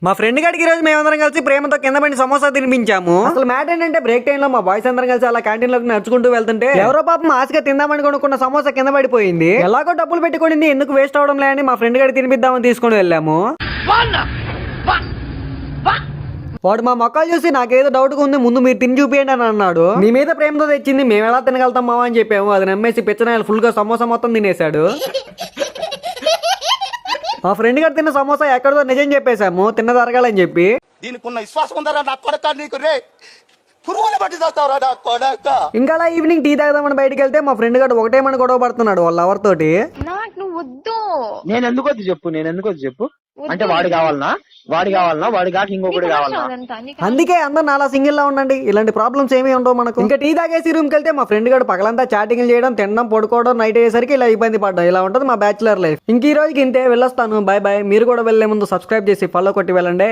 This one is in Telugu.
మా ఫ్రెండ్ గారికి ఈ రోజు మేమందరం కలిసి ప్రేమతో కింద పడి సమోసా తినిపించాము. అసలు మ్యాటర్ ఏంటంటే బ్రేక్ టైం లో మా బాయ్స్ అందరం కలిసి అలా క్యాంటీన్ లోకి నడుచుకుంటూ వెళ్తుంటే ఎవరో పాపం ఆశగా తిందామని కొనుక్కున్న సమోసా కింద పడిపోయింది. ఎలాగో డబ్బులు పెట్టుకుని ఎందుకు వేస్ట్ అవడం లేని మా ఫ్రెండ్ గారికి తినిపిద్దామని తీసుకుని వెళ్ళాము. వాడు మా మొక్కలు చూసి నాకేదో డౌట్ గా ఉంది, ముందు మీరు తిని చూపియండి అని అన్నాడు. మీ మీద ప్రేమతో తెచ్చింది మేము ఎలా తినగలుగుతాం మావా అని చెప్పాము. అది నమ్మేసి పిచ్చనాయలు ఫుల్ గా సమోసా మొత్తం తినేశాడు. మా ఫ్రెండ్ గారు తిన్న సమోసా ఎక్కడో నిజం చెప్పేశాము, తిన్నది అరగాలని చెప్పి. దీనికి విశ్వాసం ఉందరా నా కొడక, నీకు రే పురుగులు పట్టి చేస్తావురా నా కొడక. ఇంకా అలా ఈవినింగ్ టీ తాగదామని బయటకు వెళ్తే మా ఫ్రెండ్ గారు ఒకటేమని గొడవ పడుతున్నాడు వాళ్ళ లవర్ తోటి. నువ్వు వద్దు. నేను ఎందుకు వద్దు చెప్పు అంటే వాడు కావాలనా వాడి కాక ఇంకొకటి కావాలనా? అందుకే అందరు అలా సింగిల్ లా ఉండండి, ఇలాంటి ప్రాబ్లమ్స్ ఏమీ ఉండవు మనకు. ఇంకా టీ తాగేసి రూమ్ కి వెళ్తే మా ఫ్రెండ్ గారు పగలంతా చాటింగ్ చేయడం, తినడం, పడుకోవడం, నైట్ అయ్యేసరికి ఇలా ఇబ్బంది పడ్డం. ఇలా ఉంటుంది మా బ్యాచులర్ లైఫ్. ఇంక ఈ రోజుకి ఇంతే, వెళ్ళొస్తాను, బాయ్ బాయ్. మీరు కూడా వెళ్లే ముందు సబ్స్క్రైబ్ చేసి ఫాలో కొట్టి వెళ్ళండి.